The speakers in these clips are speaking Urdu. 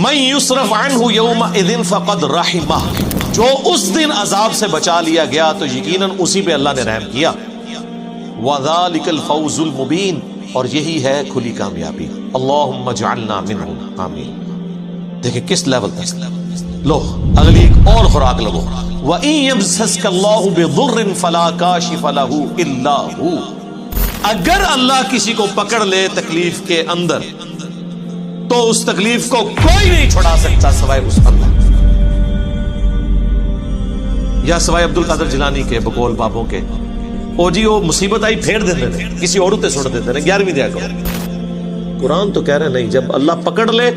من یصرف عنہ یومئذ فقد رحمہ، جو اس دن عذاب سے بچا لیا گیا تو یقیناً اسی پہ اللہ نے رحم کیا. وذالک الفوز المبین، اور یہی ہے کھلی کامیابی. اللہم اجعلنا منہم، آمین. دیکھیں کس لیول تک. لو اگلی ایک اور خوراک لگو. وَإِن يَمْسَسْكَ اللَّهُ بِضُرٍّ فَلَا كَاشِفَ لَهُ إِلَّا هُوَ، اگر اللہ کسی کو پکڑ لے تکلیف کے اندر تو اس تکلیف کو کوئی نہیں چھڑا سکتا سوائے اس اللہ، یا سوائے عبد القادر جیلانی کے بقول بابوں کے. او جی وہ مصیبت آئی پھیر دیتے تھے، کسی اور تے سوڑ دیتے تھے، 11ویں دیا کرو. قرآن تو کہہ رہے نہیں، جب اللہ پکڑ لے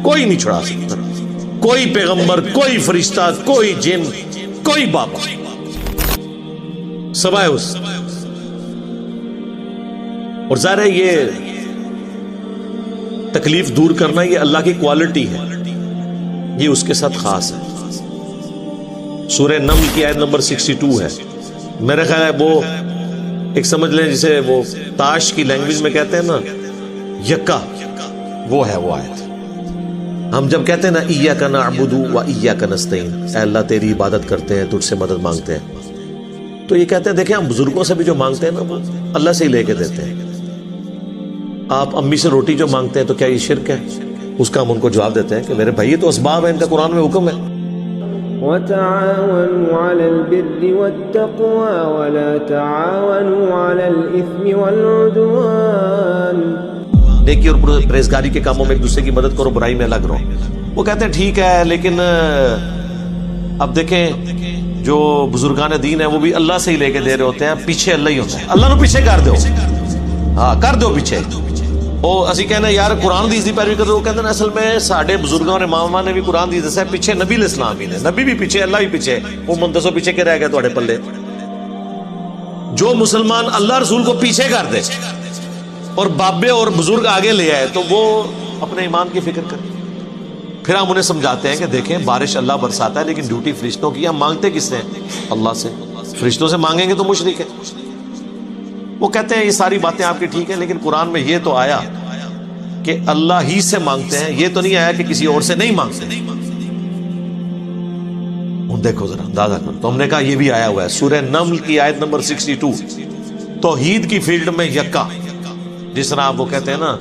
کوئی نہیں چھڑا سکتا، کوئی پیغمبر، کوئی فرشتہ، کوئی جن، کوئی بابا، سوائے اس. اور ظاہر ہے یہ تکلیف دور کرنا یہ اللہ کی کوالٹی ہے، یہ اس کے ساتھ خاص ہے. سورہ نمل کی آیت نمبر 62 ہے. میرے خیال ہے وہ ایک سمجھ لیں جسے وہ تاش کی لینگویج میں کہتے ہیں نا یکا، وہ ہے وہ آیت. ہم جب کہتے ہیں نا ایاک نعبد و ایاک نستعین، اے اللہ تیری عبادت کرتے ہیں، تجھ سے مدد مانگتے ہیں، تو یہ کہتے ہیں دیکھیں ہم بزرگوں سے بھی جو مانگتے ہیں نا وہ اللہ سے ہی لے کے دیتے ہیں. آپ امی سے روٹی جو مانگتے ہیں تو کیا یہ شرک ہے؟ اس کا ہم ان کو جواب دیتے ہیں کہ میرے بھائی یہ تو اسباب ہے، ان کا قرآن میں حکم ہے. وَتَعَاوَنُوا عَلَى الْبِرِّ وَالتَّقْوَى وَلَا تَعَاوَنُوا عَلَى الْإِثْمِ وَالْعُدْوَانِ. نیکی اور پرہیزگاری کے کاموں میں ایک دوسرے کی مدد کرو، برائی میں الگ رہو. وہ کہتے ہیں ٹھیک ہے، لیکن اب دیکھیں جو بزرگان دین ہیں وہ بھی اللہ سے ہی لے کے دے رہے ہوتے ہیں، پیچھے اللہ ہی ہوتا ہے. اللہ نو پیچھے کر دو، ہاں کر دو پیچھے. وہ اسی کہنا یار قرآن حدیث دی پیروی کرو، وہ کہتے ہیں اصل میں ساڈے بزرگوں نے اماماں نے بھی قرآن حدیث دسیا، پیچھے نبی علیہ السلام بھی نے، نبی بھی پیچھے، اللہ بھی پیچھے. وہ منتسو پیچھے کے رہ گئے تواڈے پلے. جو مسلمان اللہ رسول کو پیچھے کر دے اور بابے اور بزرگ آگے لے آئے تو وہ اپنے ایمان کی فکر کریں. پھر ہم انہیں سمجھاتے ہیں کہ دیکھیں بارش اللہ برساتا ہے لیکن ڈیوٹی فرشتوں کی. ہم مانگتے کس سے ہیں؟ اللہ سے. فرشتوں سے مانگیں گے تو مشرک ہے. وہ کہتے ہیں یہ ساری باتیں آپ کی ٹھیک ہیں، لیکن قرآن میں یہ تو آیا کہ اللہ ہی سے مانگتے ہیں، یہ تو نہیں آیا کہ کسی اور سے نہیں مانگتے. دیکھو ذرا اندازہ کرو. تو ہم نے کہا یہ بھی آیا ہوا ہے سورہ نمل کی آیت نمبر 62، توحید کی فیلڈ میں یکا، جس طرح آپ وہ کہتے ہیں نا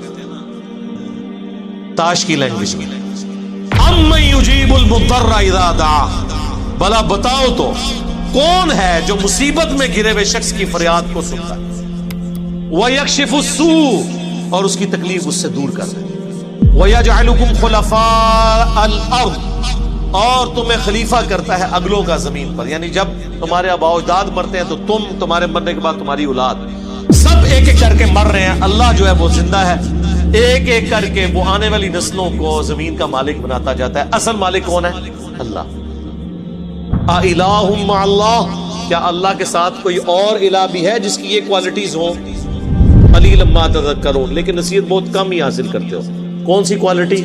تاش کی لینگویج میں. اَمَّن يُجِيبُ الْمُضْطَرَّ إِذَا دَعَاهُ، بھلا بتاؤ تو کون ہے جو مصیبت میں گرے ہوئے شخص کی فریاد کو سنتا ہے، وَيَكْشِفُ السُّوءَ، اور اس کی تکلیف اس سے دور کر دے، وَيَجْعَلُكُمْ خُلَفَاءَ الْأَرْضِ، اور تمہیں خلیفہ کرتا ہے اگلوں کا زمین پر. یعنی جب تمہارے آباء و اجداد مرتے ہیں تو تمہارے مرنے کے بعد تمہاری اولاد سب ایک ایک کر کے مر رہے ہیں. اللہ جو ہے وہ زندہ ہے، ایک ایک کر کے وہ آنے والی نسلوں کو زمین کا مالک بناتا جاتا ہے. اصل مالک کون ہے؟ اللہ. اِلَٰهٌ مَّعَ اللَّهِ، کیا اللہ کے ساتھ کوئی اور الہ بھی ہے جس کی یہ کوالٹیز ہوں؟ قلیلا ما تذکرون، لیکن نصیحت بہت کم ہی حاصل کرتے ہو. کون سی کوالٹی؟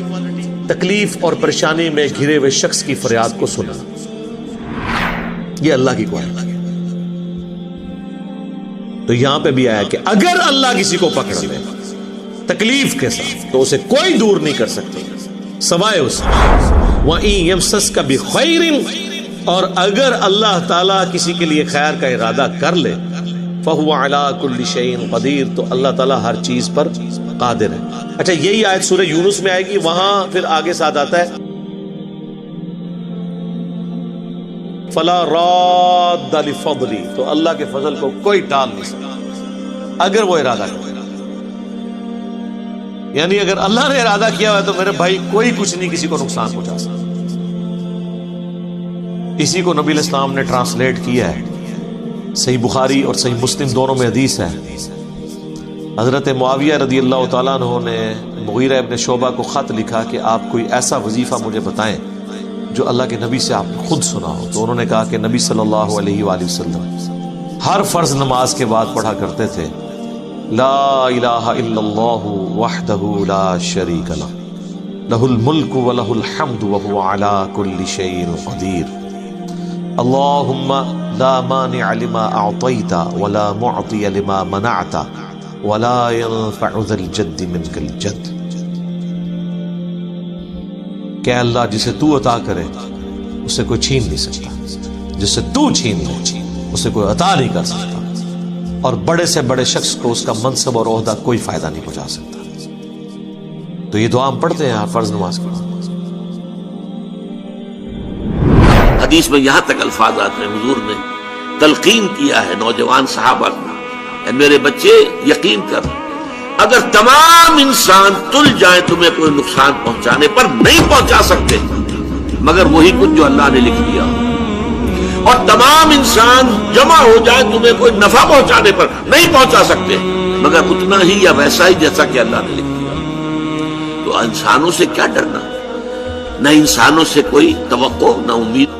تکلیف اور پریشانی میں گھرے ہوئے شخص کی فریاد کو سننا، یہ اللہ کی کوالٹی. تو یہاں پہ بھی آیا کہ اگر اللہ کسی کو پکڑ لے تکلیف کے ساتھ تو اسے کوئی دور نہیں کر سکتے سوائے اس. وَإِن يَمْسَسْكَ بِخَيْرٍ، اور اگر اللہ تعالیٰ کسی کے لیے خیر کا ارادہ کر لے، فَهُوَ عَلَىٰ كُلِّ شَيْءٍ قَدِيرٌ، تو اللہ تعالیٰ ہر چیز پر قادر ہے. اچھا یہی آیت سورہ یونس میں آئے گی، وہاں پھر آگے ساتھ آتا ہے فَلَا رَادَّ لِفَضْلِهِ، تو اللہ کے فضل کو کوئی ٹال نہیں سکتا اگر وہ ارادہ کرے. یعنی اگر اللہ نے ارادہ کیا ہوا ہے تو میرے بھائی کوئی کچھ نہیں کسی کو نقصان پہنچا سکتا. اسی کو نبی علیہ السلام نے ٹرانسلیٹ کیا ہے، صحیح بخاری اور صحیح مسلم دونوں میں حدیث ہے. حضرت معاویہ رضی اللہ تعالیٰ عنہ نے مغیرہ ابن شعبہ کو خط لکھا کہ آپ کوئی ایسا وظیفہ مجھے بتائیں جو اللہ کے نبی سے آپ نے خود سنا ہو. تو انہوں نے کہا کہ نبی صلی اللہ علیہ وآلہ وسلم ہر فرض نماز کے بعد پڑھا کرتے تھے لا الہ الا اللہ وحدہ لا شریک لہ لہ الملک ولہ الحمد وہو علی کل شیء قدیر اللہم لا مانع لما اعطیت ولا معطی لما منعت ولا ينفع ذا الجد منك الجد. کہ اے اللہ جسے تو عطا کرے اسے کوئی چھین نہیں سکتا، جسے تو چھین لے اسے کوئی عطا نہیں کر سکتا، اور بڑے سے بڑے شخص کو اس کا منصب اور عہدہ کوئی فائدہ نہیں پہنچا سکتا۔ تو یہ دعا ہم پڑھتے ہیں آپ فرض نماز کے بعد۔ حدیث میں یہاں تک الفاظ آتے ہیں، حضور نے تلقین کیا ہے نوجوان صحابہ کو، اے میرے بچے یقین کر، اگر تمام انسان تل جائیں تمہیں کوئی نقصان پہنچانے پر نہیں پہنچا سکتے مگر وہی کچھ جو اللہ نے لکھ دیا، اور تمام انسان جمع ہو جائیں تمہیں کوئی نفع پہنچانے پر نہیں پہنچا سکتے مگر اتنا ہی یا ویسا ہی جیسا کہ اللہ نے لکھ دیا۔ تو انسانوں سے کیا ڈرنا، نہ انسانوں سے کوئی توقع نہ امید۔